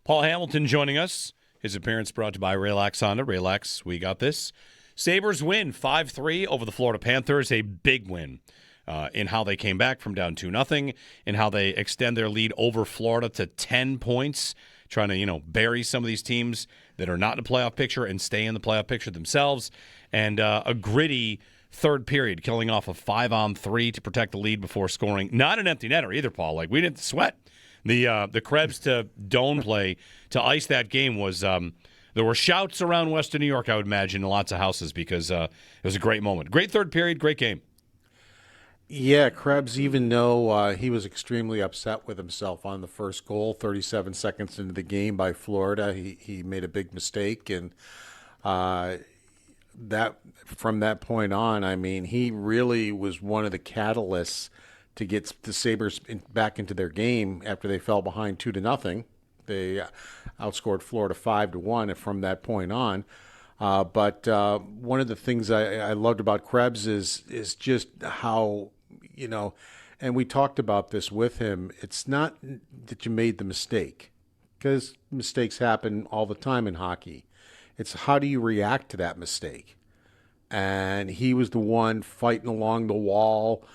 Paul Hamilton joining us. His appearance brought to you by Relax Honda. Relax, we got this. Sabres win 5-3 over the Florida Panthers. A big win in how they came back from down 2-0, in how they extend their lead over Florida to 10 points, trying to, bury some of these teams that are not in the playoff picture and stay in the playoff picture themselves. And a gritty third period, killing off a 5-on-3 to protect the lead before scoring. Not an empty netter either, Paul. We didn't sweat. The Krebs to Doan play to ice that game was there were shouts around Western New York, I would imagine, in lots of houses because it was a great moment. Great third period, great game. Yeah, Krebs, even though he was extremely upset with himself on the first goal, 37 seconds into the game by Florida, he made a big mistake, and that from that point on, I mean, he really was one of the catalysts to get the Sabres back into their game after they fell behind 2-0. They outscored Florida 5-1 and from that point on. But one of the things I loved about Krebs is just how, and we talked about this with him. It's not that you made the mistake, because mistakes happen all the time in hockey. It's how do you react to that mistake? And he was the one fighting along the wall,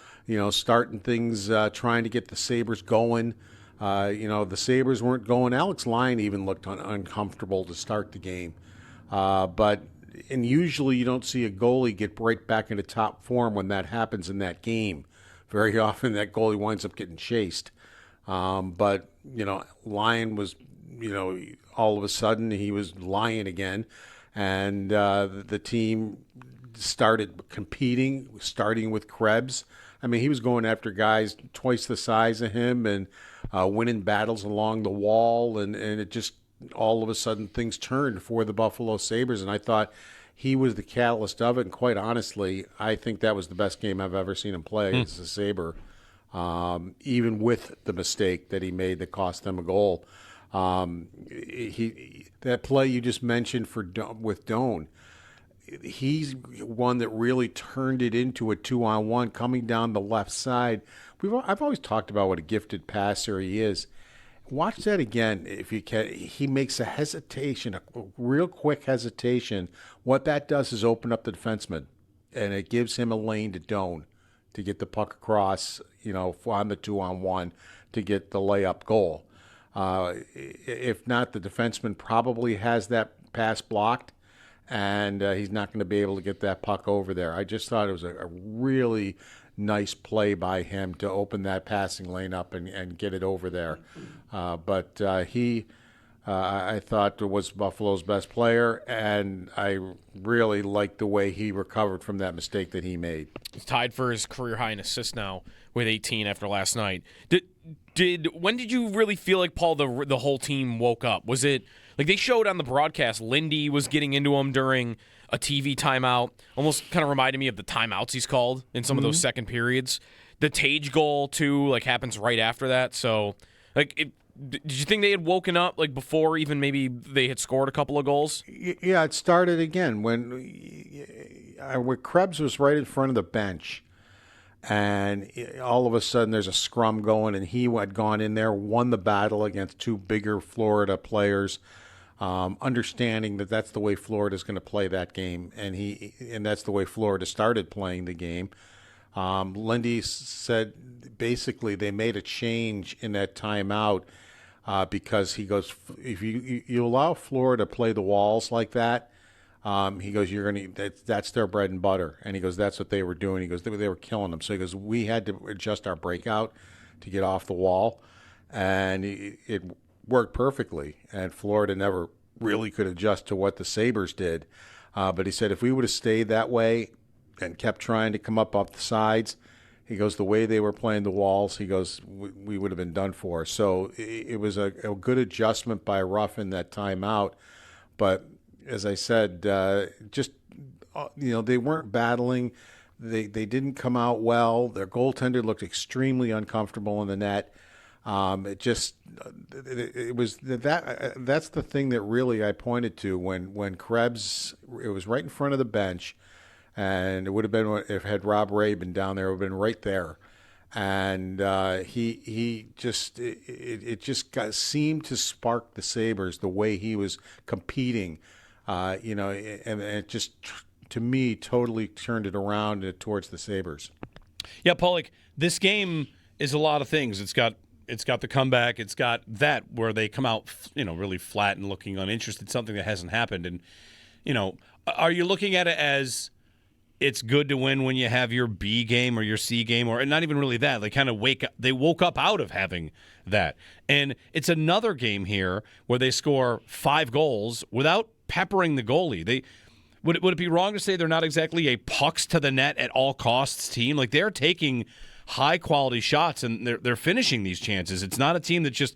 starting things, trying to get the Sabres going. The Sabres weren't going. Alex Lyon even looked uncomfortable to start the game. And usually you don't see a goalie get right back into top form when that happens in that game. Very often that goalie winds up getting chased. Lyon was, all of a sudden he was Lyon again. And the team started competing, starting with Krebs. I mean, he was going after guys twice the size of him and winning battles along the wall, and it just all of a sudden things turned for the Buffalo Sabres, and I thought he was the catalyst of it, and quite honestly, I think that was the best game I've ever seen him play as a Sabre, even with the mistake that he made that cost them a goal. That play you just mentioned with Doan, he's one that really turned it into a 2-on-1 coming down the left side. I've always talked about what a gifted passer he is. Watch that again if you can. He makes a hesitation, a real quick hesitation. What that does is open up the defenseman, and it gives him a lane to Doan to get the puck across, on the 2-on-1 to get the layup goal. If not, the defenseman probably has that pass blocked, and he's not going to be able to get that puck over there. I just thought it was a really nice play by him to open that passing lane up and get it over there. I thought was Buffalo's best player, and I really liked the way he recovered from that mistake that he made. He's tied for his career high in assists now with 18 after last night. When did you really feel like, Paul, the whole team woke up? Was it like they showed on the broadcast Lindy was getting into him during a TV timeout, almost kind of reminded me of the timeouts he's called in some of those second periods. The Tage goal, too, happens right after that. So, did you think they had woken up, before even maybe they had scored a couple of goals? Yeah, it started again when Krebs was right in front of the bench. And all of a sudden there's a scrum going, and he had gone in there, won the battle against two bigger Florida players, understanding that that's the way Florida's going to play that game, and that's the way Florida started playing the game. Lindy said basically they made a change in that timeout because he goes, if you allow Florida to play the walls like that, he goes, that's their bread and butter. And he goes, that's what they were doing. He goes, they were killing them. So he goes, we had to adjust our breakout to get off the wall. And it worked perfectly. And Florida never really could adjust to what the Sabres did. But he said, if we would have stayed that way and kept trying to come up off the sides, he goes, the way they were playing the walls, he goes, we would have been done for. So it was a good adjustment by Ruff in that timeout. But as I said, they weren't battling. They didn't come out well. Their goaltender looked extremely uncomfortable in the net. That's the thing that really I pointed to when Krebs, it was right in front of the bench, and it would have been if had Rob Ray been down there, it would have been right there. And he just it just seemed to spark the Sabres the way he was competing, and it just to me totally turned it around towards the Sabres. Yeah, Paul, like, this game is a lot of things. It's got the comeback. It's got that where they come out, really flat and looking uninterested, something that hasn't happened. And, are you looking at it as it's good to win when you have your B game or your C game, or not even really that? They kind of woke up out of having that. And it's another game here where they score 5 goals without peppering the goalie. Would it be wrong to say they're not exactly a pucks to the net at all costs team? Like, they're taking high quality shots and they're finishing these chances. It's not a team that just,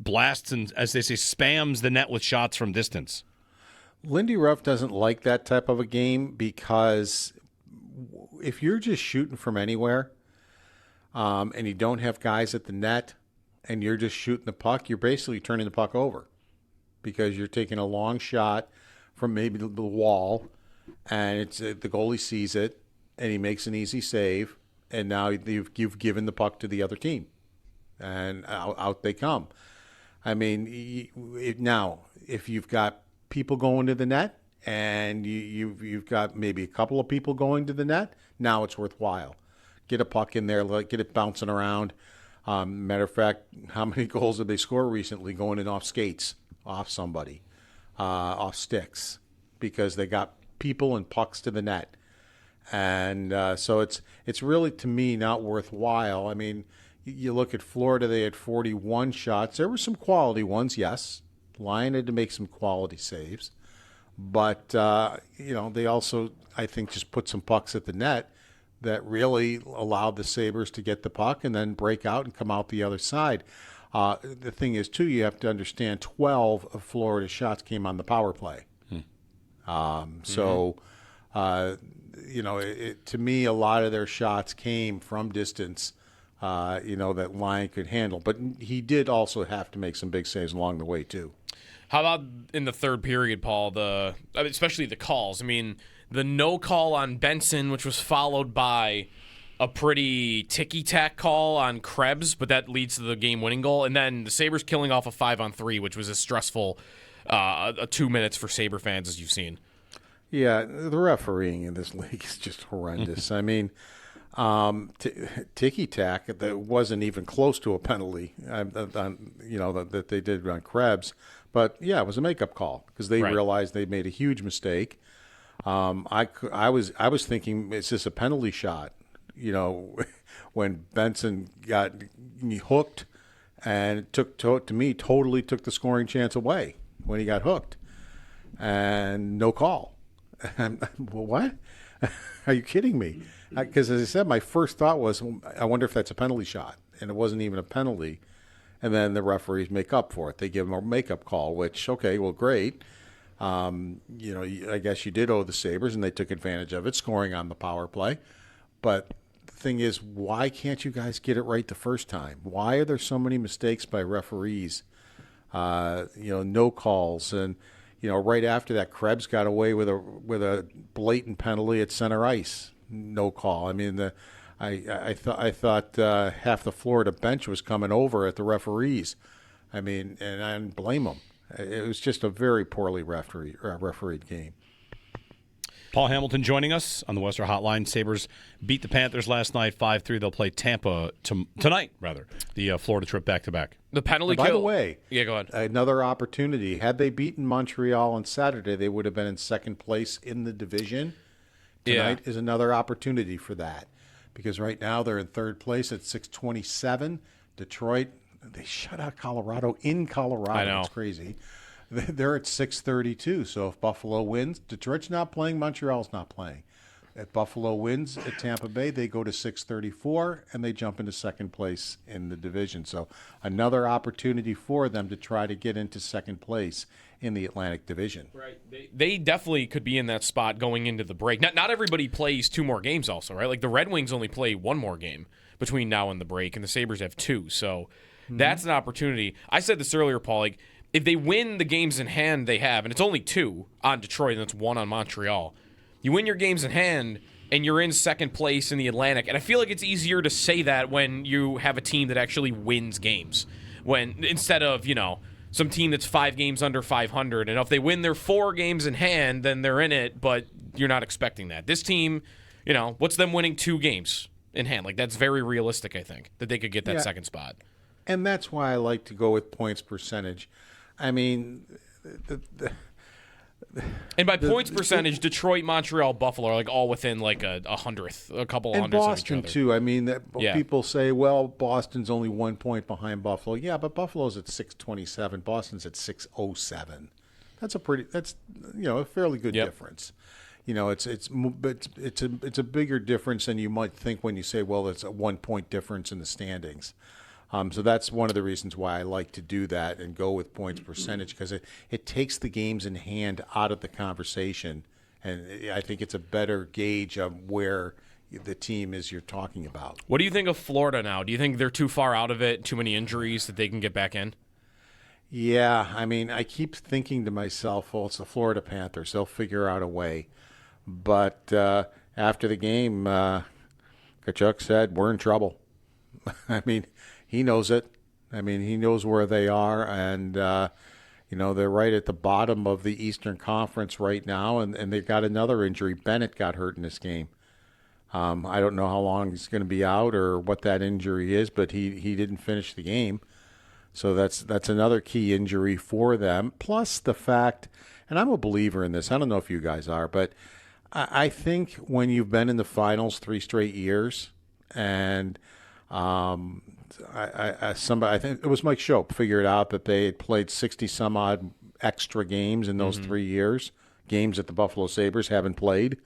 blasts and, as they say, spams the net with shots from distance. Lindy Ruff doesn't like that type of a game because if you're just shooting from anywhere and you don't have guys at the net and you're just shooting the puck, you're basically turning the puck over because you're taking a long shot from maybe the wall and it's the goalie sees it and he makes an easy save and now you've given the puck to the other team and out they come. I mean, now if you've got people going to the net and you've got maybe a couple of people going to the net, now it's worthwhile. Get a puck in there, get it bouncing around. Matter of fact, how many goals did they score recently going in off skates, off somebody, off sticks, because they got people and pucks to the net. And so it's really, to me, not worthwhile. I mean, you look at Florida, they had 41 shots. There were some quality ones, yes. Lyon had to make some quality saves. But, they also, I think, just put some pucks at the net that really allowed the Sabres to get the puck and then break out and come out the other side. The thing is, too, you have to understand 12 of Florida's shots came on the power play. So, to me, a lot of their shots came from distance, that Lyon could handle. But he did also have to make some big saves along the way, too. How about in the third period, Paul, especially the calls? I mean, the no call on Benson, which was followed by a pretty ticky-tack call on Krebs, but that leads to the game-winning goal. And then the Sabres killing off a 5-on-3, which was as stressful 2 minutes for Sabre fans as you've seen. Yeah, the refereeing in this league is just horrendous. I mean, ticky-tack, that wasn't even close to a penalty, that they did on Krebs. But, yeah, it was a makeup call because they realized they made a huge mistake. I was thinking, is this a penalty shot? When Benson got hooked and it totally took the scoring chance away when he got hooked. And no call. Well, what? Are you kidding me? Because, as I said, my first thought was, I wonder if that's a penalty shot. And it wasn't even a penalty. And then the referees make up for it. They give them a makeup call, which, okay, well, great. I guess you did owe the Sabres, and they took advantage of it, scoring on the power play. But the thing is, why can't you guys get it right the first time? Why are there so many mistakes by referees? No calls. And, right after that, Krebs got away with a blatant penalty at center ice. No call. I mean, I thought half the Florida bench was coming over at the referees. I mean, and I didn't blame them. It was just a very poorly refereed game. Paul Hamilton joining us on the Western Hotline. Sabres beat the Panthers last night 5-3. They'll play Tampa tonight, the Florida trip back-to-back. The penalty kill. By the way, yeah, go ahead. Another opportunity. Had they beaten Montreal on Saturday, they would have been in second place in the division. Tonight is another opportunity for that. Because right now they're in third place at 627. Detroit, they shut out Colorado in Colorado. I know. It's crazy. They're at 632. So if Buffalo wins, Detroit's not playing, Montreal's not playing. If Buffalo wins at Tampa Bay, they go to 634, and they jump into second place in the division. So another opportunity for them to try to get into second place in the Atlantic Division. Right. They definitely could be in that spot going into the break. Not everybody plays 2 more games also, right? Like the Red Wings only play 1 more game between now and the break, and the Sabres have 2. So that's an opportunity. I said this earlier, Paul, like if they win the games in hand they have, and it's only 2 on Detroit and it's 1 on Montreal, you win your games in hand, and you're in second place in the Atlantic. And I feel like it's easier to say that when you have a team that actually wins games, when instead of, some team that's 5 games under 500. And if they win their 4 games in hand, then they're in it, but you're not expecting that. This team, what's them winning 2 games in hand? Like, that's very realistic, I think, that they could get that second spot. And that's why I like to go with points percentage. I mean, and by points percentage, Detroit, Montreal, Buffalo are like all within like a hundredth, a couple and hundredths Boston of each other. too. I mean, people say, well, Boston's only 1 point behind Buffalo. Yeah, but Buffalo's at 627. Boston's at 607. That's a fairly good difference. It's a bigger difference than you might think when you say, well, it's a 1 point difference in the standings. So that's one of the reasons why I like to do that and go with points percentage, because it takes the games in hand out of the conversation, and I think it's a better gauge of where the team is you're talking about. What do you think of Florida now? Do you think they're too far out of it, too many injuries that they can get back in? Yeah, I mean, I keep thinking to myself, well, it's the Florida Panthers. They'll figure out a way. But after the game, Tkachuk said, we're in trouble. I mean, he knows it. I mean, he knows where they are, and they're right at the bottom of the Eastern Conference right now, and they've got another injury. Bennett got hurt in this game. I don't know how long he's going to be out or what that injury is, but he didn't finish the game, so that's another key injury for them. Plus the fact, and I'm a believer in this. I don't know if you guys are, but I think when you've been in the finals 3 straight years, and I think it was Mike Schopp figured out that they had played 60 some odd extra games in those 3 years, games that the Buffalo Sabres haven't played.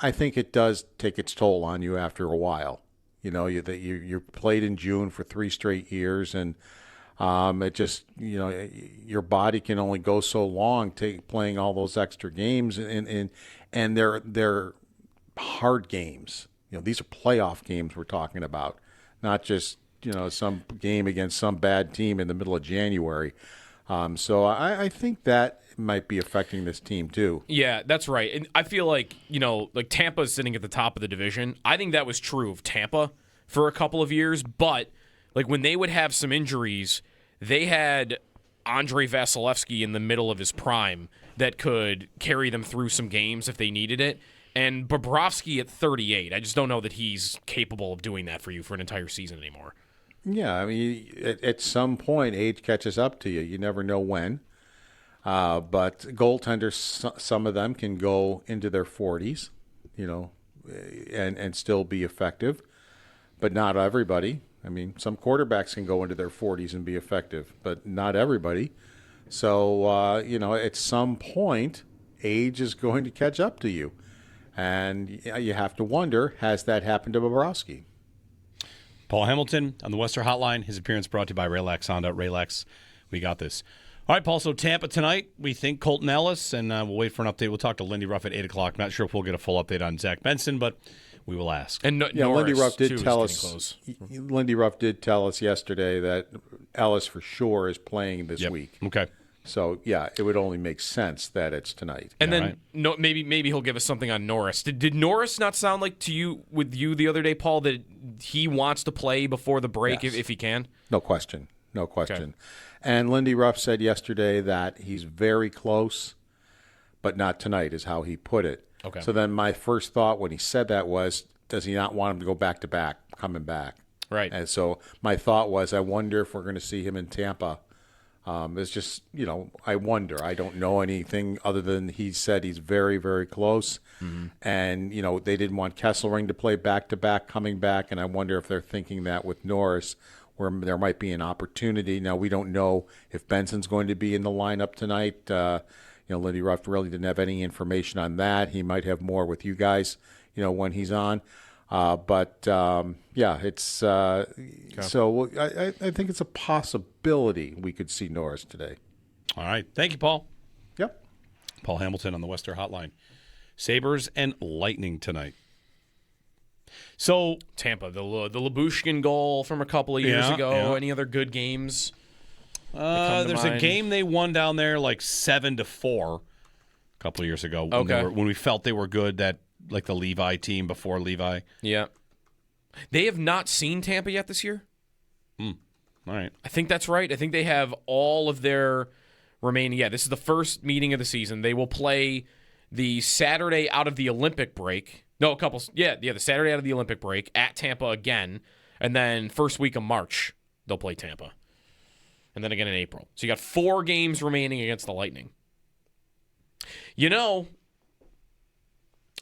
I think it does take its toll on you after a while. You played in June for 3 straight years, and it just, your body can only go so long playing all those extra games, and they're hard games. These are playoff games we're talking about, not just some game against some bad team in the middle of January. So I think that might be affecting this team too. Yeah, that's right. And I feel like, like Tampa's sitting at the top of the division. I think that was true of Tampa for a couple of years, but like when they would have some injuries, they had Andrei Vasilevsky in the middle of his prime that could carry them through some games if they needed it. And Bobrovsky at 38, I just don't know that he's capable of doing that for you for an entire season anymore. Yeah, I mean, at some point, age catches up to you. You never know when. But goaltenders, some of them can go into their 40s, and still be effective. But not everybody. I mean, some quarterbacks can go into their 40s and be effective, but not everybody. So, at some point, age is going to catch up to you. And you have to wonder, has that happened to Bobrovsky? Paul Hamilton on the Western Hotline. His appearance brought to you by Raylax Honda. Raylax, we got this. All right, Paul, so Tampa tonight, we think Colton Ellis, and we'll wait for an update. We'll talk to Lindy Ruff at 8 o'clock. Not sure if we'll get a full update on Zach Benson, but we will ask. And Lindy Ruff did tell us. Close. Lindy Ruff did tell us yesterday that Ellis for sure is playing this week. Okay. So, yeah, it would only make sense that it's tonight. And then maybe he'll give us something on Norris. Did Norris not sound like to you the other day, Paul, that he wants to play before the break if he can? No question. Okay. And Lindy Ruff said yesterday that he's very close, but not tonight is how he put it. Okay. So then my first thought when he said that was, does he not want him to go back-to-back, coming back? Right. And so my thought was, I wonder if we're going to see him in Tampa. It's just, I wonder. I don't know anything other than he said he's very, very close. Mm-hmm. And, they didn't want Kesselring to play back-to-back, coming back, and I wonder if they're thinking that with Norris, where there might be an opportunity. Now, we don't know if Benson's going to be in the lineup tonight. Lindy Ruff really didn't have any information on that. He might have more with you guys, when he's on. It's okay. So I think it's a possibility we could see Norris today. All right. Thank you, Paul. Yep. Paul Hamilton on the Western Hotline. Sabres and Lightning tonight. So Tampa, the Lyubushkin goal from a couple of years ago. Yeah. Any other good games? There's a game they won down there like 7-4 a couple of years ago. Okay. When we felt they were good, that like the Levi team before Levi. Yeah. They have not seen Tampa yet this year. All right. I think that's right. I think they have all of their remaining. Yeah, this is the first meeting of the season. They will play the Saturday out of the Olympic break. No, a couple. Yeah, the Saturday out of the Olympic break at Tampa again. And then first week of March, they'll play Tampa. And then again in April. So you got 4 games remaining against the Lightning. You know,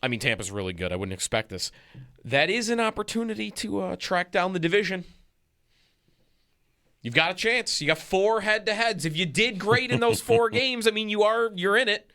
I mean, Tampa's really good. I wouldn't expect this. That is an opportunity to track down the division. You've got a chance. You got 4 head-to-heads. If you did great in those 4 games, I mean, you're in it.